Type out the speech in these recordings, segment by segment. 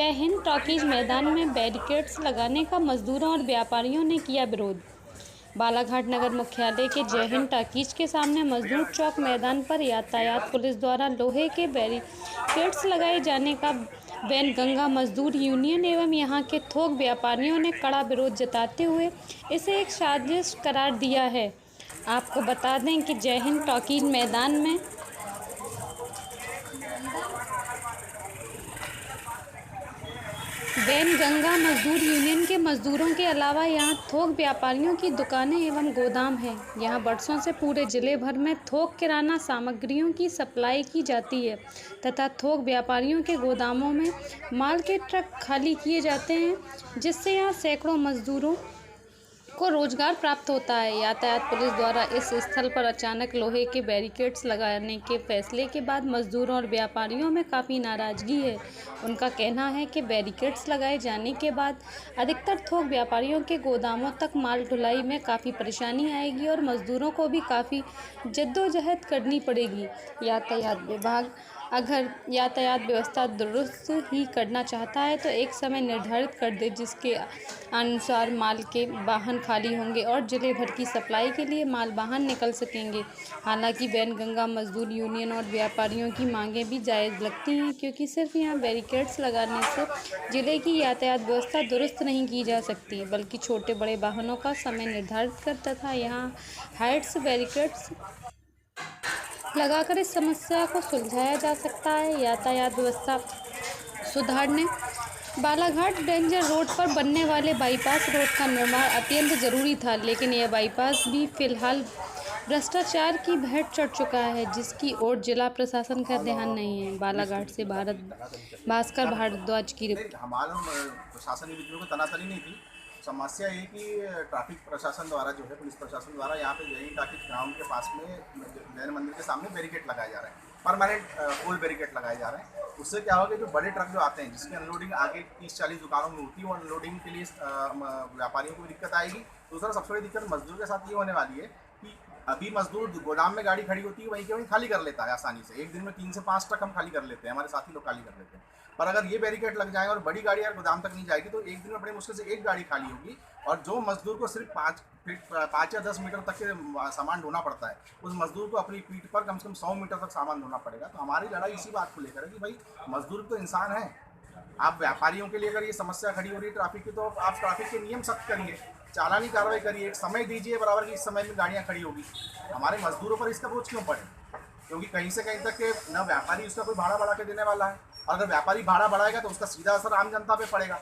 जय हिंद टॉकीज मैदान में बैरिकेड्स लगाने का मजदूरों और व्यापारियों ने किया विरोध। बालाघाट नगर मुख्यालय के जय हिंद टॉकीज के सामने मजदूर चौक मैदान पर यातायात पुलिस द्वारा लोहे के बैरिकेड्स लगाए जाने का वैनगंगा मजदूर यूनियन एवं यहां के थोक व्यापारियों ने कड़ा विरोध जताते हुए इसे एक साजिश करार दिया है। आपको बता दें कि जय हिंद टॉकीज मैदान में वैनगंगा मजदूर यूनियन के मजदूरों के अलावा यहां थोक व्यापारियों की दुकानें एवं गोदाम हैं। यहां बरसों से पूरे जिले भर में थोक किराना सामग्रियों की सप्लाई की जाती है तथा थोक व्यापारियों के गोदामों में माल के ट्रक खाली किए जाते हैं, जिससे यहां सैकड़ों मजदूरों को रोजगार प्राप्त होता है। यातायात पुलिस द्वारा इस स्थल पर अचानक लोहे के बैरिकेड्स लगाने के फैसले के बाद मजदूरों और व्यापारियों में काफ़ी नाराजगी है। उनका कहना है कि बैरिकेड्स लगाए जाने के बाद अधिकतर थोक व्यापारियों के गोदामों तक माल ढुलाई में काफ़ी परेशानी आएगी और मजदूरों को भी काफ़ी जद्दोजहद करनी पड़ेगी। यातायात विभाग अगर यातायात व्यवस्था दुरुस्त ही करना चाहता है तो एक समय निर्धारित कर दे, जिसके अनुसार माल के वाहन खाली होंगे और जिले भर की सप्लाई के लिए माल वाहन निकल सकेंगे। हालांकि वैनगंगा मजदूर यूनियन और व्यापारियों की मांगें भी जायज़ लगती हैं, क्योंकि सिर्फ यहां बैरिकेड्स लगाने से जिले की यातायात व्यवस्था दुरुस्त नहीं की जा सकती, बल्कि छोटे बड़े वाहनों का समय निर्धारित कर तथा यहाँ हाइट्स बैरिकेड्स लगाकर इस समस्या को सुलझाया जा सकता है। यातायात व्यवस्था सुधारने बालाघाट डेंजर रोड पर बनने वाले बाईपास रोड का निर्माण अत्यंत जरूरी था, लेकिन यह बाईपास भी फिलहाल भ्रष्टाचार की भेंट चढ़ चुका है, जिसकी ओर जिला प्रशासन का ध्यान नहीं है। बालाघाट से भास्कर भारद्वाज की रिपोर्ट। हमारा प्रशासन को तनातनी नहीं थी। समस्या ये कि ट्रैफिक प्रशासन द्वारा जो है, पुलिस प्रशासन द्वारा यहाँ पे जय हिंद टॉकीज ग्राउंड के पास में जैन मंदिर के सामने बैरिकेड लगाए जा रहे हैं, परमानेंट फुल बैरिकेड लगाए जा रहे हैं। उससे क्या होगा, जो बड़े ट्रक जो आते हैं जिसकी अनलोडिंग आगे 30-40 दुकानों में होती है, वो अनलोडिंग के लिए व्यापारियों को भी दिक्कत आएगी। दूसरा सबसे बड़ी दिक्कत मजदूर के साथ ये होने वाली है कि अभी मजदूर गोदाम में गाड़ी खड़ी होती है, वहीं के वहीं खाली कर लेता है आसानी से। एक दिन में 3 से 5 ट्रक हम खाली कर लेते हैं, हमारे साथी लोग खाली कर लेते हैं। पर अगर ये बैरिकेड लग जाए और बड़ी गाड़ी यार गोदाम तक नहीं जाएगी तो एक दिन में बड़ी मुश्किल से एक गाड़ी खाली होगी, और जो मजदूर को सिर्फ 5 या 10 मीटर तक के सामान ढोना पड़ता है, उस मजदूर को अपनी पीठ पर कम से कम 100 मीटर तक सामान ढोना पड़ेगा। तो हमारी लड़ाई इसी बात को लेकर है कि भाई मजदूर तो इंसान है। आप व्यापारियों के लिए अगर ये समस्या खड़ी हो रही है ट्रैफिक की, तो आप ट्रैफिक के नियम सख्त करिए, चालानी कार्रवाई करिए, एक समय दीजिए बराबर कि इस समय में गाड़ियाँ खड़ी होगी। हमारे मजदूरों पर इसका बोझ क्यों पड़े? क्योंकि कहीं से कहीं तक के न व्यापारी उसका कोई भाड़ा बढ़ा के देने वाला है, और अगर व्यापारी भाड़ा बढ़ाएगा तो उसका सीधा असर आम जनता पे पड़ेगा।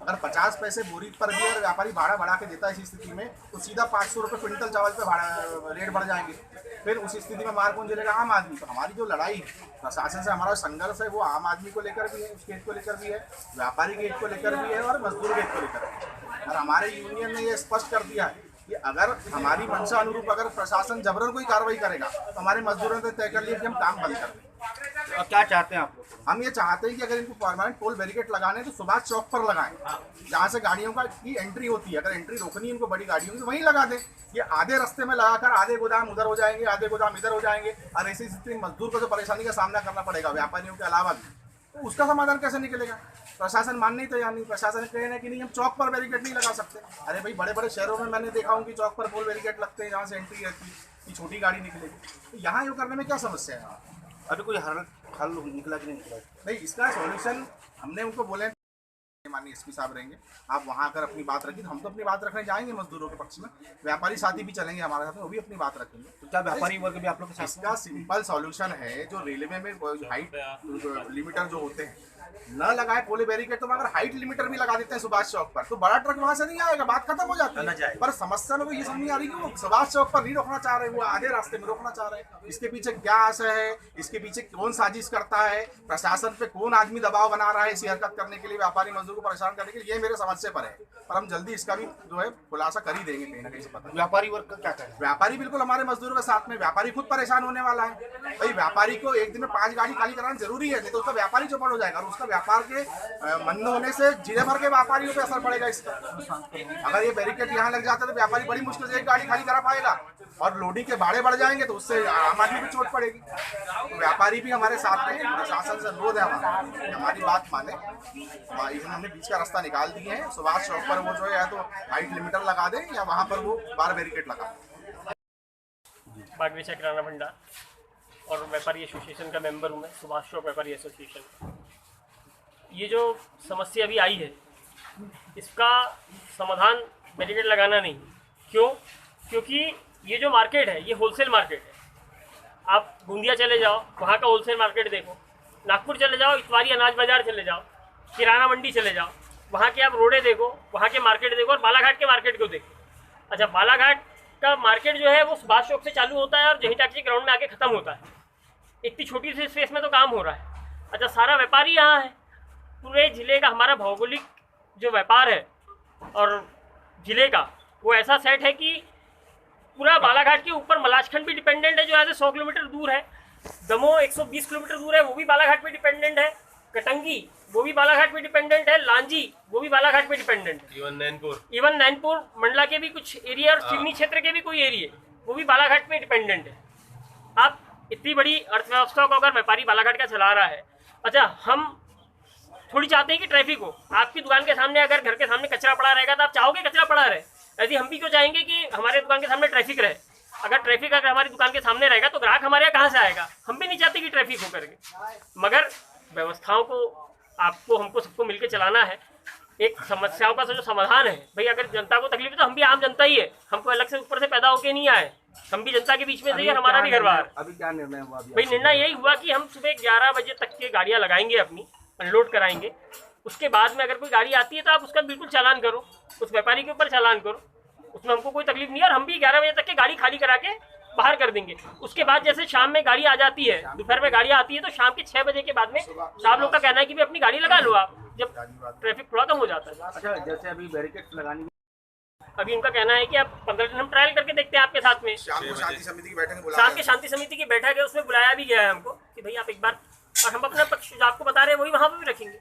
अगर 50 पैसे बोरी पर भी अगर व्यापारी भाड़ा बढ़ा के देता है इस स्थिति में, तो सीधा 500 रुपये क्विंटल चावल पे भाड़ा रेट बढ़ जाएंगे। फिर उस स्थिति में मार कौन झेलेगा? आम आदमी। तो हमारी जो लड़ाई है प्रशासन से, हमारा संघर्ष है, वो आम आदमी को लेकर भी है, उस हित को लेकर भी है, व्यापारी के हित को लेकर भी है और मजदूर के हित को लेकर भी है। और हमारे यूनियन ने ये स्पष्ट कर दिया है कि अगर हमारी मंशा अनुरूप अगर प्रशासन जबरन कोई कार्रवाई करेगा तो हमारे मजदूरों ने तय कर लिया कि हम काम बंद कर देंगे। और क्या चाहते हैं आप लोग? हम ये चाहते हैं कि अगर इनको परमानेंट टोल बैरिकेड लगाने तो सुभाष चौक पर लगाएं, जहाँ से गाड़ियों की एंट्री होती है। अगर एंट्री रोकनी है इनको बड़ी गाड़ियों की, वहीं लगा दें। ये आधे रास्ते में लगाकर आधे गोदाम उधर हो जाएंगे, आधे गोदाम इधर हो जाएंगे, और ऐसी स्थिति में मजदूर को जो परेशानी का सामना करना पड़ेगा व्यापारियों के अलावा भी, तो उसका समाधान कैसे निकलेगा? प्रशासन मानने ही तैयार नहीं। प्रशासन कह रहे हैं कि नहीं, हम चौक पर बैरिकेड नहीं लगा सकते। अरे भाई, बड़े बड़े शहरों में मैंने देखा हूँ कि चौक पर फुल बैरिकेड लगते हैं, जहाँ से एंट्री रहती है कि छोटी गाड़ी निकलेगी। तो यहाँ ये करने में क्या समस्या है? अभी कोई हल निकला कि नहीं निकला? नहीं, इसका सॉल्यूशन हमने उनको बोले, माननीय एसपी साहब रहेंगे, आप वहाँ आकर अपनी बात रखिए। हम तो अपनी बात रखने जाएंगे मजदूरों के पक्ष में, व्यापारी साथी भी चलेंगे हमारे साथ में, वो भी अपनी बात रखेंगे। तो क्या व्यापारी वर्ग भी आप लोग के साथ? इसका सिंपल सॉल्यूशन है, जो रेलवे में हाइट लिमिटर जो होते हैं न लगाए पोले बैरिकेड, तो अगर हाइट लिमिटर भी लगा देते हैं सुभाष चौक पर, तो बड़ा ट्रक वहां से नहीं आएगा, बात खत्म हो जाती है। पर समस्या में ये समझ नहीं आ रही कि वो सुभाष चौक पर नहीं रोकना चाह रहे, वो आधे रास्ते में रोकना चाह रहे हैं। इसके पीछे क्या आशय है? इसके पीछे कौन साजिश करता है? प्रशासन पे कौन आदमी दबाव बना रहा है इसी हरकत करने के लिए, व्यापारी मजदूर को परेशान करने के लिए? ये मेरे समझ से पर है, पर हम जल्दी इसका भी जो है खुलासा कर ही देंगे, कहीं ना कहीं से पता। व्यापारी वर्ग का क्या करें? व्यापारी बिल्कुल हमारे मजदूरों के साथ में, व्यापारी खुद परेशान होने वाला है। भाई व्यापारी को एक दिन में 5 गाड़ी खाली कराना जरूरी है, नहीं तो उसका व्यापारी चौपट हो जाएगा और उसका तो व्यापार के मंद होने से जिले भर के व्यापारियों पे असर पड़ेगा इसका। अगर ये बैरिकेड यहाँ लग जाता है तो व्यापारी बड़ी मुश्किल से एक गाड़ी खाली करा पाएगा, और लोडिंग के भाड़े बढ़ जाएंगे तो उससे आम आदमी भी चोट पड़ेगी। तो व्यापारी भी हमारे साथ में, प्रशासन से अनुरोध है हमारी बात माने। इसमें हमने बीच का रास्ता निकाल दिए हैं। सुभाष चौक पर वो जो है या तो हाइट लिमिटर लगा दे या वहाँ पर वो बार बैरिकेड लगा दे। बागीचा किराना भंडार और व्यापारी एसोसिएशन का मेंबर हूँ मैं, सुभाष चौक व्यापारी एसोसिएशन। ये जो समस्या अभी आई है इसका समाधान बैरिकेड लगाना नहीं। क्यों? क्योंकि ये जो मार्केट है ये होलसेल मार्केट है। आप गोंदिया चले जाओ, वहाँ का होलसेल मार्केट देखो, नागपुर चले जाओ, इतवारी अनाज बाजार चले जाओ, किराना मंडी चले जाओ, वहाँ के आप रोडे देखो, वहाँ के मार्केट देखो, और बालाघाट के मार्केट को देखो। अच्छा, बालाघाट का मार्केट जो है वो सुभाष चौक से चालू होता है और जहीं टैक्सी ग्राउंड में आके ख़त्म होता है। इतनी छोटी सी स्पेस में तो काम हो रहा है। अच्छा, सारा व्यापारी यहाँ है। पूरे ज़िले का हमारा भौगोलिक जो व्यापार है और ज़िले का वो ऐसा सेट है कि पूरा बालाघाट के ऊपर मलाजखंड भी डिपेंडेंट है जो यहाँ से 100 किलोमीटर दूर है। दमोह 120 किलोमीटर दूर है, वो भी बालाघाट पे डिपेंडेंट है। कटंगी वो भी बालाघाट पे डिपेंडेंट है। लांजी वो भी बालाघाट पे डिपेंडेंट है। इवन नैनपुर मंडला के भी कुछ एरिया और सिवनी क्षेत्र के भी कोई एरिया वो भी बालाघाट पे डिपेंडेंट है। आप इतनी बड़ी अर्थव्यवस्था को अगर व्यापारी बालाघाट का चला रहा है, अच्छा हम थोड़ी चाहते हैं कि ट्रैफिक हो। आपकी दुकान के सामने अगर घर के सामने कचरा पड़ा रहेगा तो आप चाहोगे कचरा पड़ा रहे? यदि हम भी क्यों चाहेंगे कि हमारे दुकान के सामने ट्रैफिक रहे? अगर ट्रैफिक अगर हमारी दुकान के सामने रहेगा तो ग्राहक हमारे यहाँ कहाँ से आएगा? हम भी नहीं चाहते कि ट्रैफिक हो करके। मगर व्यवस्थाओं को आपको हमको सबको मिलकर चलाना है। एक समस्याओं का जो समाधान है, भाई अगर जनता को तकलीफ है तो हम भी आम जनता ही है, हमको अलग से ऊपर से पैदा होके नहीं आए, हम भी जनता के बीच में से हमारा भी घर बार। अभी क्या निर्णय हुआ? भाई निर्णय यही हुआ कि हम सुबह 11 बजे तक के गाड़ियाँ लगाएंगे, अपनी अनलोड कराएंगे। उसके बाद में अगर कोई गाड़ी आती है तो आप उसका बिल्कुल चालान करो, उस व्यापारी के ऊपर चालान करो, उसमें हमको कोई तकलीफ नहीं है। और हम भी 11 बजे तक के गाड़ी खाली करा के बाहर कर देंगे। उसके बाद जैसे शाम में गाड़ी आ जाती है, दोपहर में गाड़ी आती है, तो शाम के 6 बजे के बाद में साहब लोग का कहना है कि भी अपनी गाड़ी लगा लो आप, जब ट्रैफिक थोड़ा कम हो जाता है। अच्छा, जैसे अभी बैरिकेड लगानी, अभी उनका कहना है कि आप 15 दिन हम ट्रायल करके देखते हैं आपके साथ में। शाम को शांति समिति की बैठक बुला, शाम के शांति समिति की बैठक है, उसमें बुलाया भी गया है हमको कि भाई आप एक बार, और हम अपना पक्ष जो आपको बता रहे हैं वही वहाँ पर भी रखेंगे।